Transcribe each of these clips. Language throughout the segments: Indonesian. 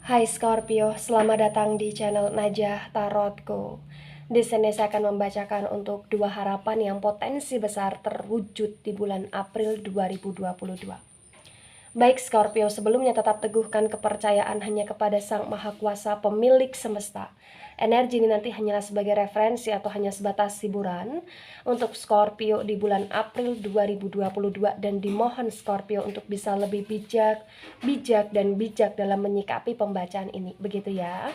Hai Scorpio, selamat datang di channel Najah Tarotku. Di sini saya akan membacakan untuk dua harapan yang potensi besar terwujud di bulan April 2022. Baik Scorpio, sebelumnya tetap teguhkan kepercayaan hanya kepada Sang Maha Kuasa pemilik semesta. Energi ini nanti hanyalah sebagai referensi atau hanya sebatas hiburan untuk Scorpio di bulan April 2022, dan dimohon Scorpio untuk bisa lebih bijak dalam menyikapi pembacaan ini. Begitu ya.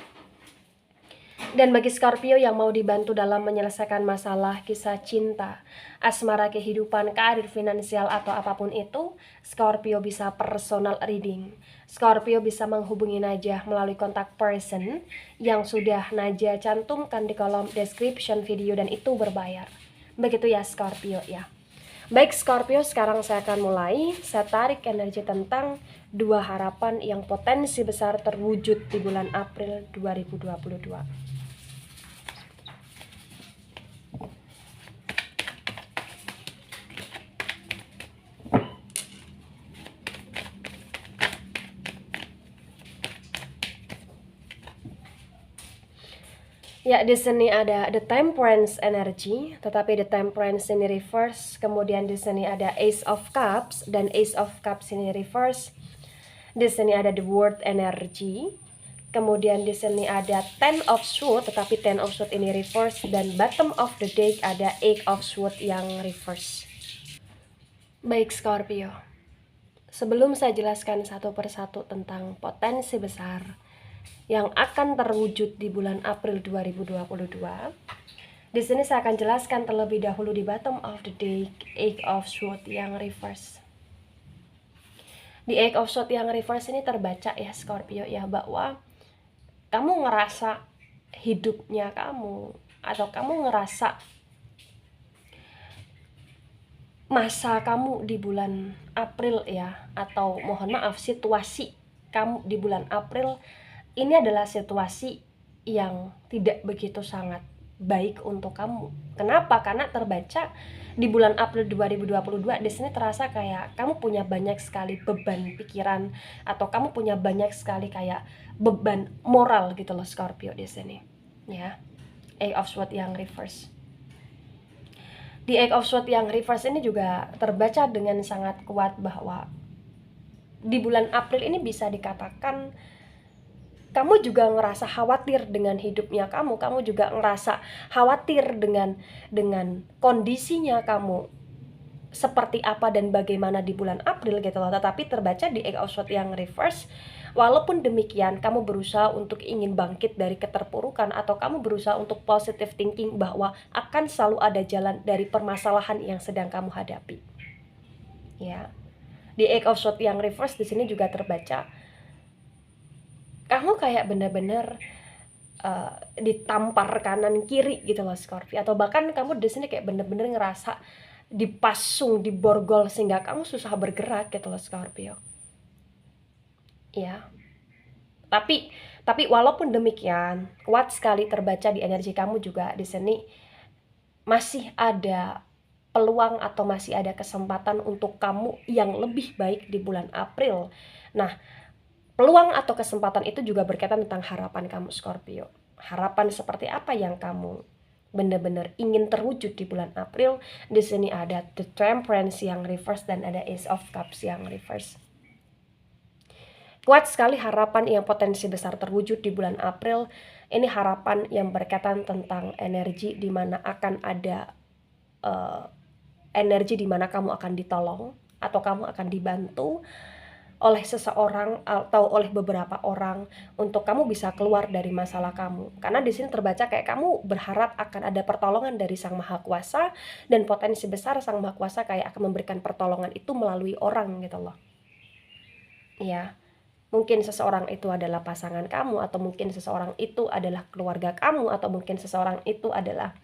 Dan bagi Scorpio yang mau dibantu dalam menyelesaikan masalah kisah cinta, asmara, kehidupan, karir, finansial, atau apapun itu, Scorpio bisa personal reading. Scorpio bisa menghubungi Najah melalui kontak person yang sudah Najah cantumkan di kolom description video, dan itu berbayar. Begitu ya Scorpio ya. Baik Scorpio, sekarang saya akan mulai. Saya tarik energi tentang dua harapan yang potensi besar terwujud di bulan April 2022. Ya, di sini ada The Temperance energy, tetapi The Temperance ini reverse. Kemudian di sini ada Ace of Cups, dan Ace of Cups ini reverse. Di sini ada The World energy. Kemudian di sini ada Ten of Swords, tetapi Ten of Swords ini reverse, dan bottom of the deck ada Eight of Swords yang reverse. Baik Scorpio, sebelum saya jelaskan satu persatu tentang potensi besar yang akan terwujud di bulan April 2022, di sini saya akan jelaskan terlebih dahulu di bottom of the deck Eight of Swords yang reverse. Di Eight of Swords yang reverse ini terbaca ya Scorpio ya, bahwa kamu ngerasa hidupnya kamu, atau kamu ngerasa masa kamu di bulan April ya, atau mohon maaf, situasi kamu di bulan April ini adalah situasi yang tidak begitu sangat baik untuk kamu. Kenapa? Karena terbaca di bulan April 2022 di sini terasa kayak kamu punya banyak sekali beban pikiran, atau kamu punya banyak sekali kayak beban moral gitu loh Scorpio di sini. Ya. Eight of Swords yang reverse. Di Eight of Swords yang reverse ini juga terbaca dengan sangat kuat bahwa di bulan April ini bisa dikatakan kamu juga ngerasa khawatir dengan hidupnya kamu juga ngerasa khawatir dengan kondisinya kamu seperti apa dan bagaimana di bulan April gitu loh. Tetapi terbaca di Eight of Swords yang reverse, walaupun demikian kamu berusaha untuk ingin bangkit dari keterpurukan, atau kamu berusaha untuk positive thinking bahwa akan selalu ada jalan dari permasalahan yang sedang kamu hadapi. Ya. Di Eight of Swords yang reverse di sini juga terbaca kamu kayak bener-bener ditampar kanan kiri gitu loh Scorpio, atau bahkan kamu di sini kayak bener-bener ngerasa dipasung, diborgol, sehingga kamu susah bergerak gitu loh Scorpio. Ya. Tapi walaupun demikian, kuat sekali terbaca di energi kamu juga di sini masih ada peluang atau masih ada kesempatan untuk kamu yang lebih baik di bulan April. Nah, peluang atau kesempatan itu juga berkaitan tentang harapan kamu Scorpio. Harapan seperti apa yang kamu benar-benar ingin terwujud di bulan April? Di sini ada The Temperance yang reverse dan ada Ace of Cups yang reverse. Kuat sekali harapan yang potensi besar terwujud di bulan April. Ini harapan yang berkaitan tentang energi di mana akan ada energi di mana kamu akan ditolong atau kamu akan dibantu oleh seseorang atau oleh beberapa orang untuk kamu bisa keluar dari masalah kamu. Karena di sini terbaca kayak kamu berharap akan ada pertolongan dari Sang Maha Kuasa, dan potensi besar Sang Maha Kuasa kayak akan memberikan pertolongan itu melalui orang gitu loh. Ya, mungkin seseorang itu adalah pasangan kamu, atau mungkin seseorang itu adalah keluarga kamu, atau mungkin seseorang itu adalah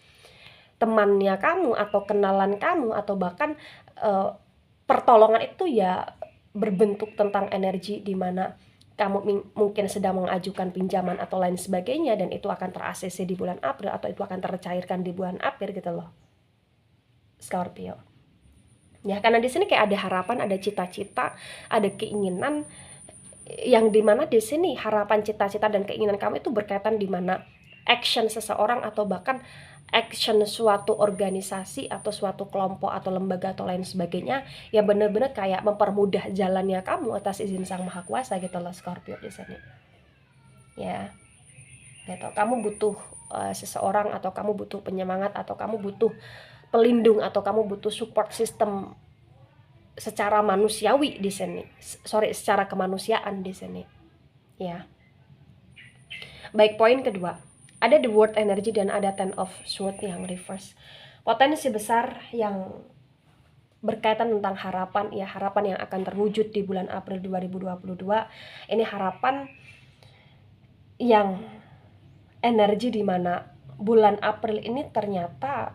temannya kamu atau kenalan kamu, atau bahkan pertolongan itu ya berbentuk tentang energi di mana kamu mungkin sedang mengajukan pinjaman atau lain sebagainya, dan itu akan ter-ACC di bulan April, atau itu akan tercairkan di bulan April gitu loh Scorpio. Ya, karena di sini kayak ada harapan, ada cita-cita, ada keinginan yang dimana di sini harapan, cita-cita, dan keinginan kamu itu berkaitan di mana action seseorang atau bahkan action suatu organisasi atau suatu kelompok atau lembaga atau lain sebagainya yang benar-benar kayak mempermudah jalannya kamu atas izin Sang Maha Kuasa gitu loh Scorpio di sini. Ya, gitu. Kamu butuh seseorang, atau kamu butuh penyemangat, atau kamu butuh pelindung, atau kamu butuh support system secara manusiawi di sini. Secara kemanusiaan di sini. Ya. Baik, poin kedua. Ada the word energy dan ada ten of sword yang reverse. Potensi besar yang berkaitan tentang harapan, ya harapan yang akan terwujud di bulan April 2022. Ini harapan yang energi di mana bulan April ini ternyata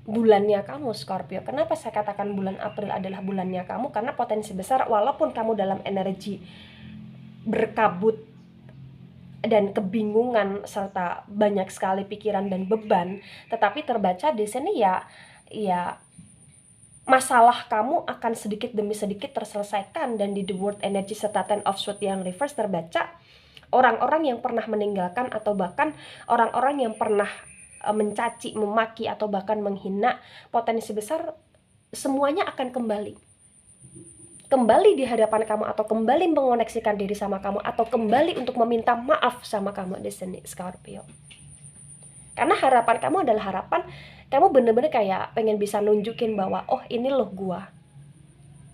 bulannya kamu Scorpio. Kenapa saya katakan bulan April adalah bulannya kamu? Karena potensi besar walaupun kamu dalam energi berkabut dan kebingungan serta banyak sekali pikiran dan beban, tetapi terbaca di sini ya masalah kamu akan sedikit demi sedikit terselesaikan. Dan di the word energy serta ten of sword yang reverse terbaca orang-orang yang pernah meninggalkan atau bahkan orang-orang yang pernah mencaci, memaki, atau bahkan menghina, potensi besar semuanya akan kembali di hadapan kamu, atau kembali mengoneksikan diri sama kamu, atau kembali untuk meminta maaf sama kamu di sini Scorpio. Karena harapan kamu adalah harapan kamu bener-bener kayak pengen bisa nunjukin bahwa oh ini loh gua.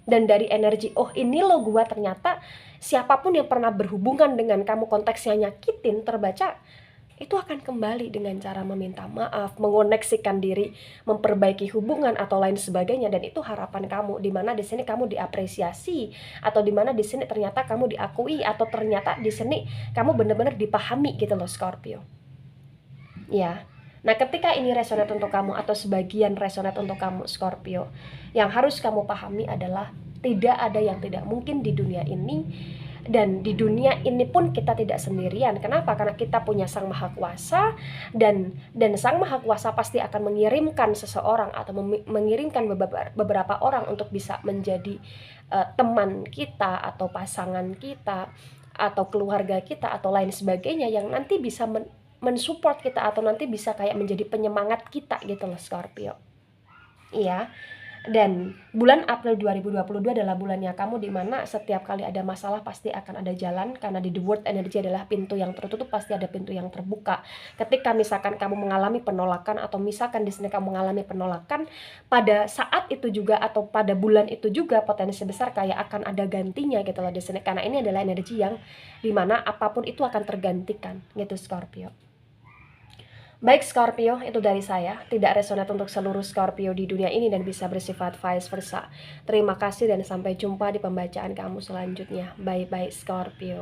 Dan dari energi oh ini loh gua, ternyata siapapun yang pernah berhubungan dengan kamu konteksnya nyakitin, terbaca itu akan kembali dengan cara meminta maaf, mengoneksikan diri, memperbaiki hubungan atau lain sebagainya. Dan itu harapan kamu, dimana di sini kamu diapresiasi, atau dimana di sini ternyata kamu diakui, atau ternyata di sini kamu benar-benar dipahami gitu loh Scorpio. Ya. Nah, ketika ini resonate untuk kamu atau sebagian resonate untuk kamu Scorpio, yang harus kamu pahami adalah tidak ada yang tidak mungkin di dunia ini. Dan di dunia ini pun kita tidak sendirian. Kenapa? Karena kita punya Sang Maha Kuasa, dan Sang Maha Kuasa pasti akan mengirimkan seseorang atau mengirimkan beberapa orang untuk bisa menjadi teman kita atau pasangan kita atau keluarga kita atau lain sebagainya, yang nanti bisa mensupport kita atau nanti bisa kayak menjadi penyemangat kita gitu loh Scorpio. Iya. Dan bulan April 2022 adalah bulannya kamu, dimana setiap kali ada masalah pasti akan ada jalan. Karena di the word energy adalah pintu yang tertutup pasti ada pintu yang terbuka. Ketika misalkan kamu mengalami penolakan, atau misalkan di sini kamu mengalami penolakan, pada saat itu juga atau pada bulan itu juga potensi besar kayak akan ada gantinya gitu loh di sini. Karena ini adalah energi yang dimana apapun itu akan tergantikan gitu Scorpio. Baik Scorpio, itu dari saya. Tidak resonate untuk seluruh Scorpio di dunia ini dan bisa bersifat vice versa. Terima kasih dan sampai jumpa di pembacaan kamu selanjutnya. Bye-bye Scorpio.